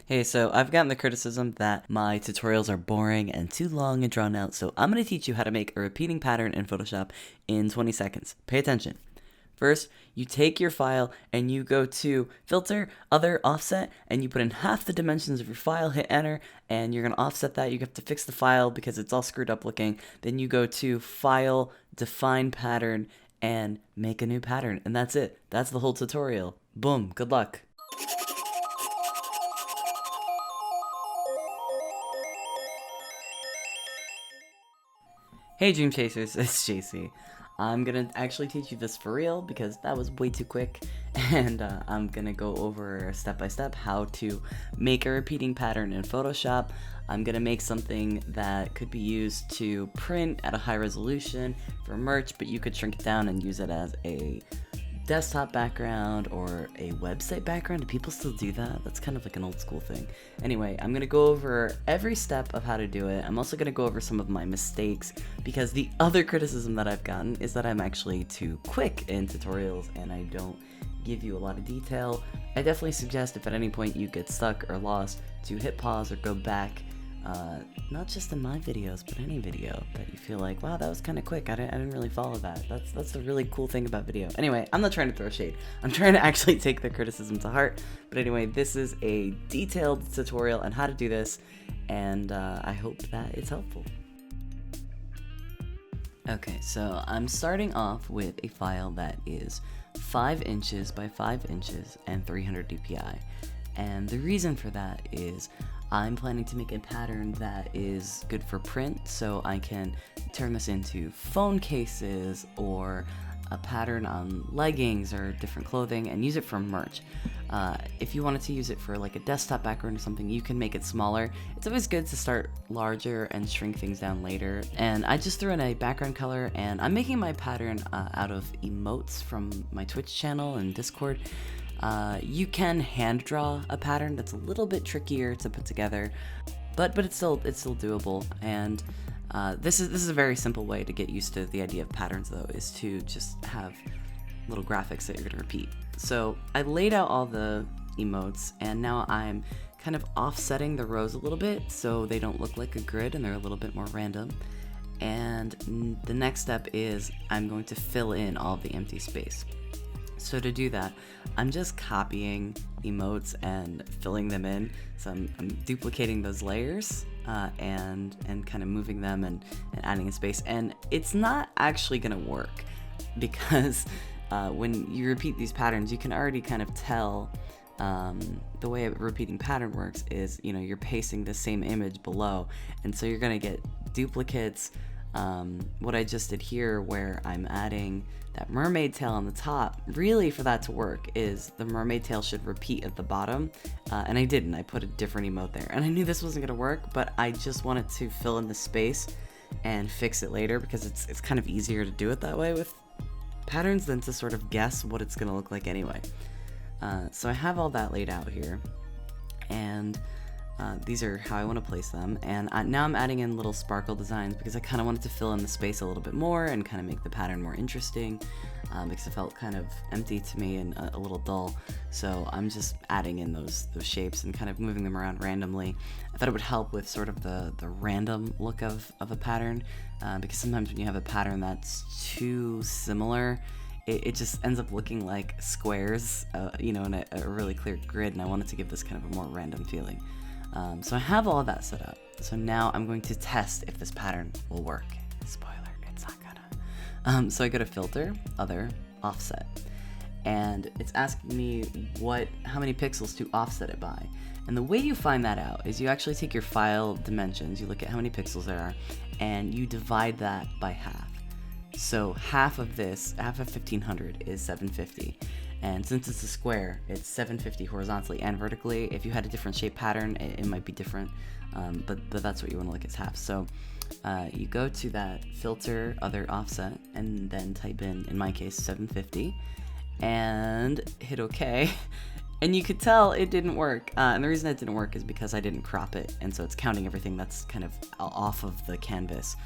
Hey, so I've gotten the criticism that my tutorials are boring and too long and drawn out, so I'm going to teach you how to make a repeating pattern in Photoshop in 20 seconds. Pay attention. First, you take your file and you go to Filter, Other, Offset, and you put in half the dimensions of your file, hit Enter, and you're going to offset that. You have to fix the file because it's all screwed up looking. Then you go to File, Define Pattern, and make a new pattern, and that's it. That's the whole tutorial. Boom, good luck. Hey Dream Chasers, it's Jacey. I'm gonna actually teach you this for real because that was way too quick, and I'm gonna go over step by step how to make a repeating pattern in Photoshop. I'm gonna make something that could be used to print at a high resolution for merch, but you could shrink it down and use it as a desktop background or a website background. Do people still do that? That's kind of like an old school thing. Anyway, I'm gonna go over every step of how to do it. I'm also gonna go over some of my mistakes because the other criticism that I've gotten is that I'm actually too quick in tutorials and I don't give you a lot of detail. I definitely suggest if at any point you get stuck or lost to hit pause or go back. Not just in my videos, but any video that you feel like, wow, that was kind of quick. I didn't really follow that. That's the really cool thing about video. Anyway, I'm not trying to throw shade. I'm trying to actually take the criticism to heart. But anyway, this is a detailed tutorial on how to do this, and I hope that it's helpful. Okay, so I'm starting off with a file that is 5 inches by 5 inches and 300 dpi. And the reason for that is I'm planning to make a pattern that is good for print, so I can turn this into phone cases or a pattern on leggings or different clothing and use it for merch. If you wanted to use it for like a desktop background or something, you can make it smaller. It's always good to start larger and shrink things down later. And I just threw in a background color, and I'm making my pattern out of emotes from my Twitch channel and Discord. You can hand draw a pattern that's a little bit trickier to put together, but it's still doable. And this is a very simple way to get used to the idea of patterns, though, is to just have little graphics that you're gonna repeat. So I laid out all the emotes, and now I'm kind of offsetting the rows a little bit so they don't look like a grid and they're a little bit more random. And the next step is I'm going to fill in all of the empty space. So to do that, I'm just copying emotes and filling them in. So I'm duplicating those layers and kind of moving them and adding a space. And it's not actually gonna work because when you repeat these patterns, you can already kind of tell the way a repeating pattern works is, you know, you're pasting the same image below. And so you're gonna get duplicates. What I just did here, where I'm adding that mermaid tail on the top, really for that to work is the mermaid tail should repeat at the bottom, and I didn't. I put a different emote there, and I knew this wasn't gonna work, but I just wanted to fill in the space and fix it later because it's kind of easier to do it that way with patterns than to sort of guess what it's gonna look like anyway. So I have all that laid out here, and these are how I want to place them, and now I'm adding in little sparkle designs because I kind of wanted to fill in the space a little bit more and kind of make the pattern more interesting because it felt kind of empty to me and a little dull. So I'm just adding in those shapes and kind of moving them around randomly. I thought it would help with sort of the random look of a pattern because sometimes when you have a pattern that's too similar, it just ends up looking like squares, you know, in a really clear grid, and I wanted to give this kind of a more random feeling. So I have all of that set up. So now I'm going to test if this pattern will work. Spoiler, it's not gonna. So I go to Filter, Other, Offset. And it's asking me how many pixels to offset it by. And the way you find that out is you actually take your file dimensions, you look at how many pixels there are, and you divide that by half. So half of 1500 is 750. And since it's a square, it's 750 horizontally and vertically. If you had a different shape pattern, it might be different, but that's what you want to look at, half. So you go to that Filter, Other, Offset, and then type in my case, 750, and hit OK. And you could tell it didn't work. And the reason it didn't work is because I didn't crop it. And so it's counting everything that's kind of off of the canvas.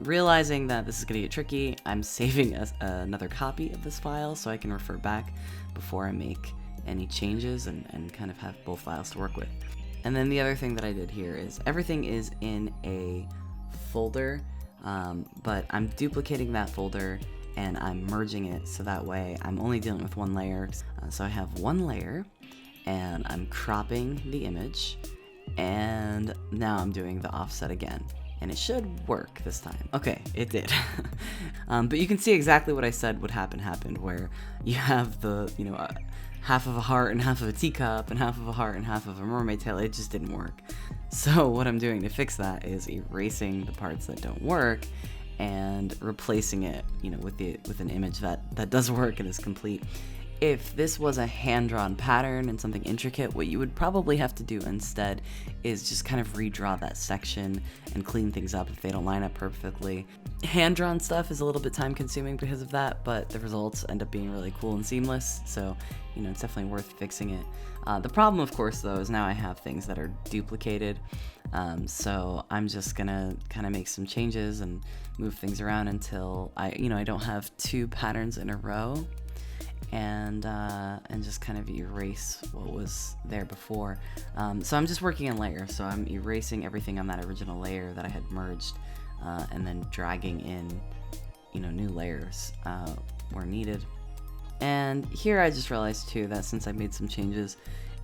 Realizing that this is going to get tricky, I'm saving another copy of this file so I can refer back before I make any changes and kind of have both files to work with. And then the other thing that I did here is everything is in a folder, but I'm duplicating that folder and I'm merging it so that way I'm only dealing with one layer. So I have one layer and I'm cropping the image, and now I'm doing the offset again. And it should work this time. Okay, it did. But you can see exactly what I said would happen, where you have the, half of a heart and half of a teacup and half of a heart and half of a mermaid tail. It just didn't work. So what I'm doing to fix that is erasing the parts that don't work and replacing it, with an image that does work and is complete. If this was a hand-drawn pattern and something intricate, what you would probably have to do instead is just kind of redraw that section and clean things up if they don't line up perfectly. Hand-drawn stuff is a little bit time-consuming because of that, but the results end up being really cool and seamless, so it's definitely worth fixing it. The problem, of course, though, is now I have things that are duplicated, so I'm just gonna kind of make some changes and move things around until I don't have two patterns in a row. And just kind of erase what was there before. So I'm just working in layers, so I'm erasing everything on that original layer that I had merged, and then dragging in, new layers where needed. And here I just realized too that since I made some changes,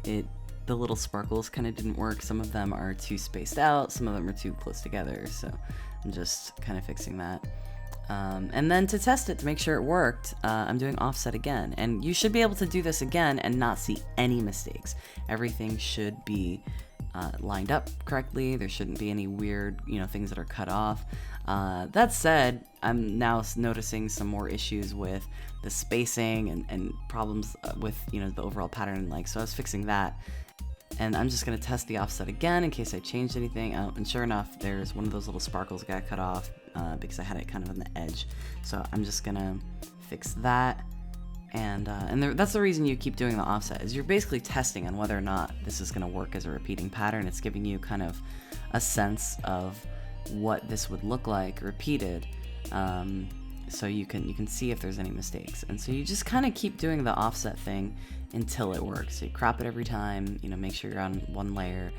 the little sparkles kind of didn't work. Some of them are too spaced out, some of them are too close together, so I'm just kind of fixing that. And then to test it to make sure it worked, I'm doing offset again. And you should be able to do this again and not see any mistakes. Everything should be lined up correctly. There shouldn't be any weird, things that are cut off. That said, I'm now noticing some more issues with the spacing and problems with, the overall pattern. So I was fixing that. And I'm just going to test the offset again in case I changed anything. And sure enough, there's one of those little sparkles got cut off because I had it kind of on the edge. So I'm just going to fix that. And that's the reason you keep doing the offset, is you're basically testing on whether or not this is going to work as a repeating pattern. It's giving you kind of a sense of what this would look like repeated. So you can see if there's any mistakes. And so you just kind of keep doing the offset thing until it works. So you crop it every time, make sure you're on one layer.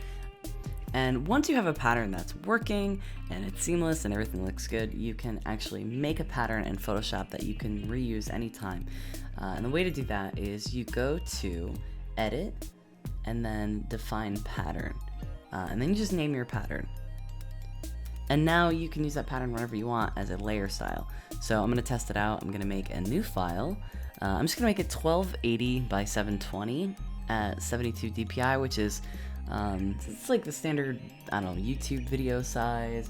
And once you have a pattern that's working and it's seamless and everything looks good, you can actually make a pattern in Photoshop that you can reuse anytime. And the way to do that is you go to Edit and then Define Pattern. And then you just name your pattern. And now you can use that pattern whenever you want as a layer style. So I'm going to test it out. I'm going to make a new file. I'm just going to make it 1280 by 720 at 72 DPI, which is it's like the standard, YouTube video size.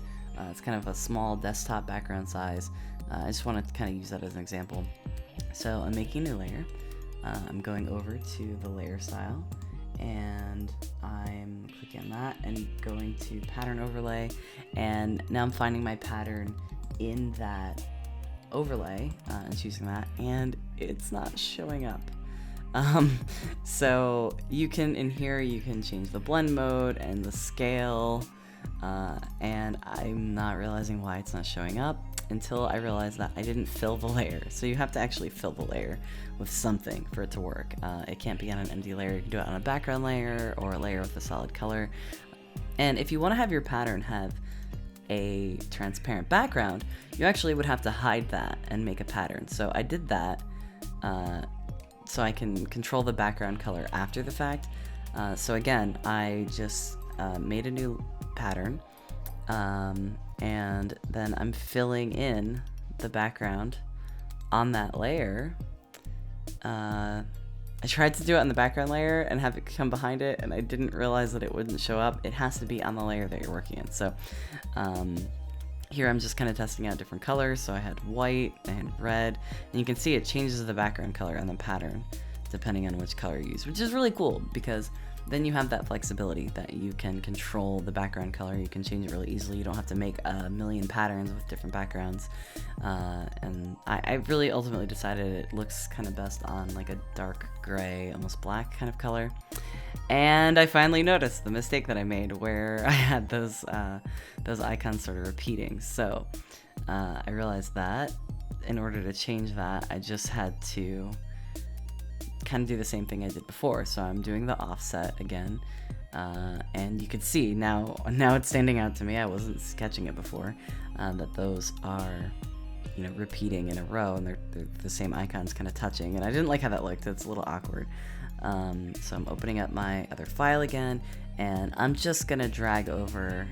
It's kind of a small desktop background size. I just want to kind of use that as an example. So I'm making a new layer. I'm going over to the layer style, and I'm clicking on that and going to pattern overlay, and now I'm finding my pattern in that overlay and choosing that, and it's not showing up. So in here you can change the blend mode and the scale, and I'm not realizing why it's not showing up until I realize that I didn't fill the layer. So you have to actually fill the layer with something for it to work. It can't be on an empty layer. You can do it on a background layer or a layer with a solid color. And if you want to have your pattern have a transparent background, you actually would have to hide that and make a pattern. So I did that so I can control the background color after the fact. So again, I just made a new pattern, and then I'm filling in the background on that layer. I tried to do it on the background layer and have it come behind it, and I didn't realize that it wouldn't show up. It has to be on the layer that you're working in. So here I'm just kind of testing out different colors. So I had white and red, and you can see it changes the background color and the pattern depending on which color you use, which is really cool because then you have that flexibility that you can control the background color. You can change it really easily. You don't have to make a million patterns with different backgrounds. And I really ultimately decided it looks kind of best on like a dark gray, almost black kind of color. And I finally noticed the mistake that I made where I had those icons sort of repeating. So I realized that in order to change that, I just had to kind of do the same thing I did before. So I'm doing the offset again, and you can see now it's standing out to me. I wasn't catching it before, that those are, you know, repeating in a row, and they're the same icons kind of touching, and I didn't like how that looked. It's a little awkward. So I'm opening up my other file again, and I'm just gonna drag over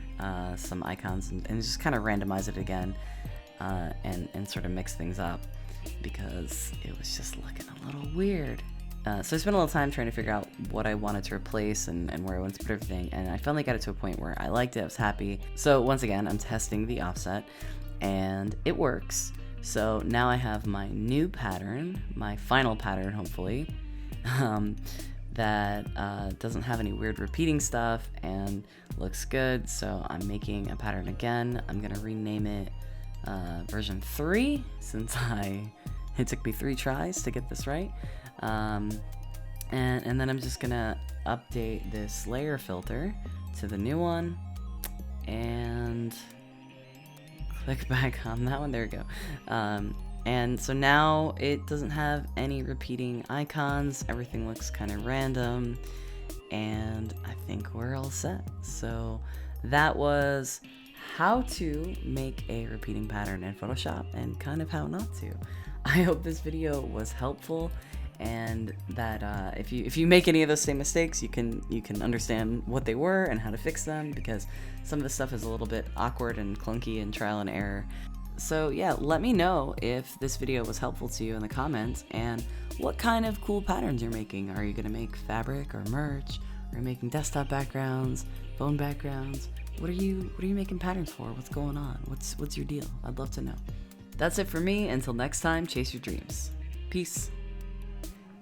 some icons and just kind of randomize it again, and sort of mix things up, because it was just looking a little weird. So I spent a little time trying to figure out what I wanted to replace and where I wanted to put everything, and I finally got it to a point where I liked it, I was happy. So once again, I'm testing the offset, and it works. So now I have my new pattern, my final pattern, hopefully, that doesn't have any weird repeating stuff and looks good. So I'm making a pattern again. I'm gonna rename it version 3, since it took me 3 tries to get this right. And then I'm just gonna update this layer filter to the new one, and click back on that one. There we go. And so now it doesn't have any repeating icons. Everything looks kind of random, and I think we're all set. So that was how to make a repeating pattern in Photoshop, and kind of how not to. I hope this video was helpful, and that if you make any of those same mistakes, you can understand what they were and how to fix them, because some of the stuff is a little bit awkward and clunky and trial and error. So yeah, let me know if this video was helpful to you in the comments, and what kind of cool patterns you're making. Are you gonna make fabric or merch? Are you making desktop backgrounds, phone backgrounds? What are you making patterns for? What's going on? What's your deal? I'd love to know. That's it for me. Until next time, chase your dreams. Peace.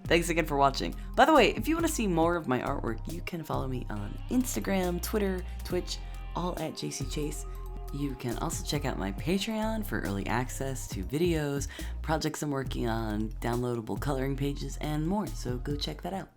Thanks again for watching. By the way, if you want to see more of my artwork, you can follow me on Instagram, Twitter, Twitch, all at Jacey Chase. You can also check out my Patreon for early access to videos, projects I'm working on, downloadable coloring pages, and more, so go check that out.